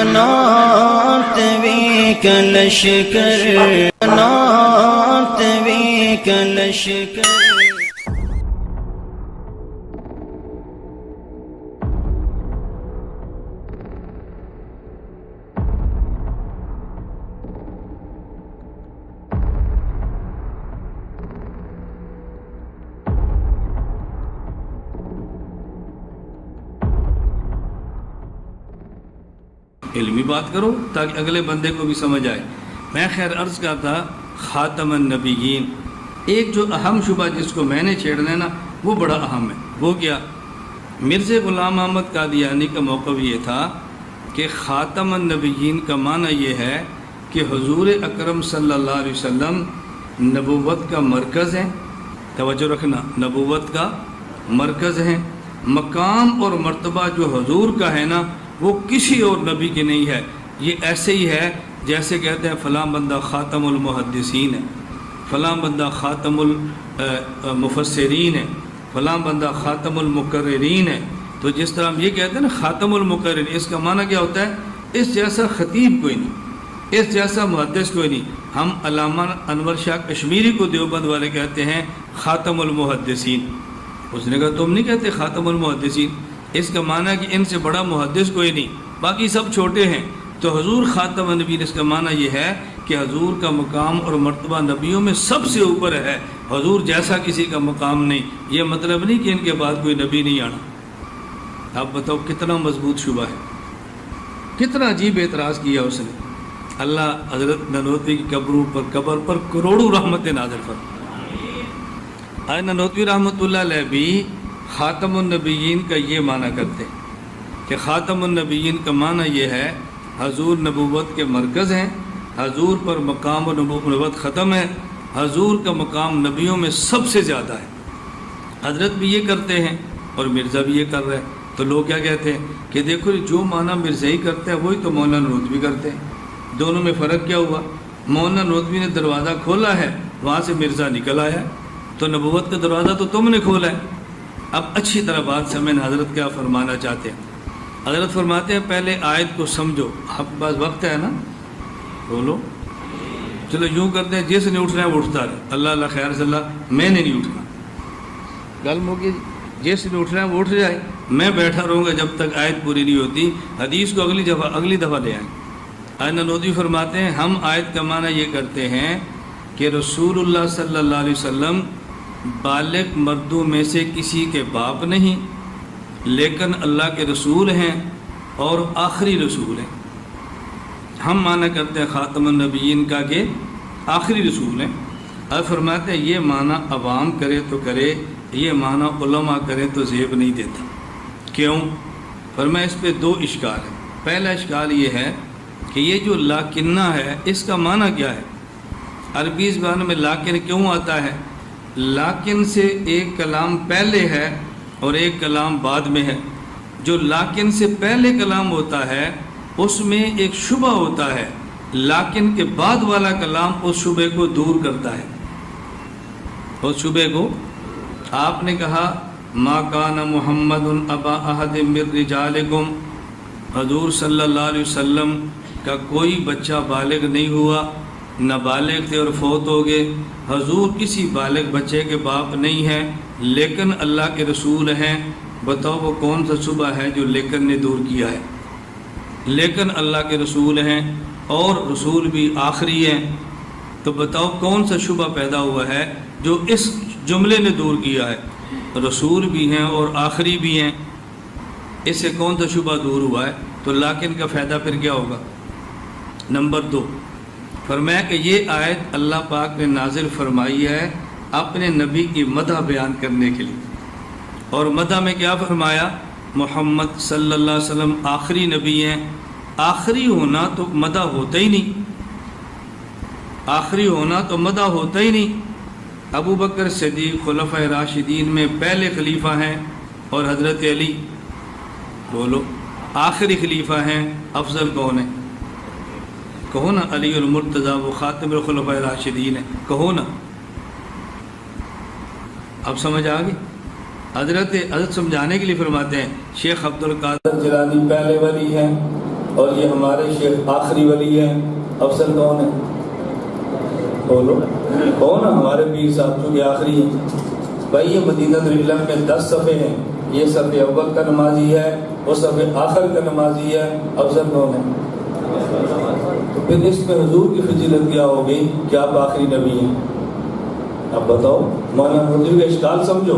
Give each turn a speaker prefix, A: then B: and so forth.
A: ناتوی کا لشکر، ناتوی کا لشکر۔
B: علمی بات کرو تاکہ اگلے بندے کو بھی سمجھ آئے۔ میں خیر عرض کرتا خاتم النبیین، ایک جو اہم شبہ جس کو میں نے چھیڑنا ہے نا وہ بڑا اہم ہے۔ وہ کیا؟ مرزا غلام احمد قادیانی کا موقف یہ تھا کہ خاتم النبیین کا معنی یہ ہے کہ حضور اکرم صلی اللہ علیہ وسلم نبوت کا مرکز ہے۔ توجہ رکھنا، نبوت کا مرکز ہے۔ مقام اور مرتبہ جو حضور کا ہے نا وہ کسی اور نبی کی نہیں ہے۔ یہ ایسے ہی ہے جیسے کہتے ہیں فلاں بندہ خاتم المحدثین ہے، فلاں بندہ خاتم المفسرین ہے، فلاں بندہ خاتم المقررین ہے۔ تو جس طرح ہم یہ کہتے ہیں نا خاتم المقررین، اس کا معنی کیا ہوتا ہے؟ اس جیسا خطیب کوئی نہیں، اس جیسا محدث کوئی نہیں۔ ہم علامہ انور شاہ کشمیری کو دیوبند والے کہتے ہیں خاتم المحدثین۔ اس نے کہا تم نہیں کہتے خاتم المحدثین؟ اس کا معنی ہے کہ ان سے بڑا محدث کوئی نہیں، باقی سب چھوٹے ہیں۔ تو حضور خاتم النبی، اس کا معنی یہ ہے کہ حضور کا مقام اور مرتبہ نبیوں میں سب سے اوپر ہے، حضور جیسا کسی کا مقام نہیں۔ یہ مطلب نہیں کہ ان کے بعد کوئی نبی نہیں آنا۔ آپ بتاؤ کتنا مضبوط شبہ ہے، کتنا عجیب اعتراض کیا اس نے۔ اللہ حضرت نانوتوی کی قبر پر کروڑوں رحمت نازل فرمائے۔ آج نانوتوی رحمۃ اللہ علیہ بھی خاتم النبیین کا یہ معنی کرتے ہیں کہ خاتم النبیین کا معنی یہ ہے حضور نبوت کے مرکز ہیں، حضور پر مقام و نبوت ختم ہے، حضور کا مقام نبیوں میں سب سے زیادہ ہے۔ حضرت بھی یہ کرتے ہیں اور مرزا بھی یہ کر رہے ہیں۔ تو لوگ کیا کہتے ہیں کہ دیکھو جو معنی مرزا ہی کرتے ہیں وہی تو مولانا نانوتوی کرتے ہیں، دونوں میں فرق کیا ہوا؟ مولانا نانوتوی نے دروازہ کھولا ہے، وہاں سے مرزا نکل آیا، تو نبوت کا دروازہ تو تم نے کھولا ہے۔ اب اچھی طرح بات سمجھیں حضرت کیا فرمانا چاہتے ہیں۔ حضرت فرماتے ہیں پہلے آیت کو سمجھو۔ آپ کے پاس وقت ہے نا؟ بولو۔ چلو یوں کرتے ہیں جس نے اٹھنا ہے وہ اٹھتا رہے، اللہ اللہ خیر صلی اللہ، میں نے نہیں اٹھنا۔ گل موگی، جس نے اٹھنا ہے وہ اٹھ جائے، میں بیٹھا رہوں گا جب تک آیت پوری نہیں ہوتی۔ حدیث کو اگلی دفعہ لے آئیں۔ آج نانوتوی فرماتے ہیں ہم آیت کا معنی یہ کرتے ہیں کہ رسول اللہ صلی اللہ علیہ وسلم بالغ مردوں میں سے کسی کے باپ نہیں، لیکن اللہ کے رسول ہیں اور آخری رسول ہیں۔ ہم معنی کرتے ہیں خاتم النبیین کا کہ آخری رسول ہیں۔ اور فرماتے ہیں یہ معنی عوام کرے تو کرے، یہ معنی علماء کرے تو زیب نہیں دیتا۔ کیوں؟ فرمایا اس پہ دو اشکال ہیں۔ پہلا اشکال یہ ہے کہ یہ جو لاکنہ ہے اس کا معنی کیا ہے؟ عربی زبان میں لاکن کیوں آتا ہے؟ لاکن سے ایک کلام پہلے ہے اور ایک کلام بعد میں ہے۔ جو لاکن سے پہلے کلام ہوتا ہے اس میں ایک شبہ ہوتا ہے، لاکن کے بعد والا کلام اس شبے کو دور کرتا ہے۔ اس شبے کو آپ نے کہا ما کان محمد ابا احد من رجالکم، حضور صلی اللہ علیہ وسلم کا کوئی بچہ بالغ نہیں ہوا، نابالغ تھے اور فوت ہو گئے۔ حضور کسی بالغ بچے کے باپ نہیں ہیں لیکن اللہ کے رسول ہیں۔ بتاؤ وہ کون سا شبہ ہے جو لیکن نے دور کیا ہے؟ لیکن اللہ کے رسول ہیں اور رسول بھی آخری ہیں، تو بتاؤ کون سا شبہ پیدا ہوا ہے جو اس جملے نے دور کیا ہے؟ رسول بھی ہیں اور آخری بھی ہیں، اس سے کون سا شبہ دور ہوا ہے؟ تو لیکن کا فائدہ پھر کیا ہوگا؟ نمبر 2، فرمایا کہ یہ آیت اللہ پاک نے نازل فرمائی ہے اپنے نبی کی مدح بیان کرنے کے لیے، اور مدح میں کیا فرمایا؟ محمد صلی اللہ علیہ وسلم آخری نبی ہیں۔ آخری ہونا تو مدح ہوتا ہی نہیں، آخری ہونا تو مدح ہوتا ہی نہیں۔ ابو بکر صدیق خلفائے راشدین میں پہلے خلیفہ ہیں اور حضرت علی، بولو، آخری خلیفہ ہیں۔ افضل کون ہے؟ کہو نا، علی المرتضیٰ، وہ خاتم الخلفاء راشدین ہے، کہو نا۔ اب سمجھ آ گئی؟ حضرت سمجھانے کے لیے فرماتے ہیں شیخ عبد القادر جیلانی پہلے ولی ہیں، اور یہ ہمارے شیخ آخری ولی ہیں. افضل کون ہے؟ بولو کون ہے؟ ہمارے پیر صاحب چونکہ آخری ہیں. بھائی یہ مدینہ اللہ میں 10 صفحے ہیں. یہ صفحے اول کا نمازی ہے، وہ صفحے آخر کا نمازی ہے. افضل کون ہے؟ تو پھر اس میں حضور کی فضیلت کیا ہوگی کہ آپ آخری نبی ہیں؟ اب بتاؤ، مولانا حضور کا اشکال سمجھو.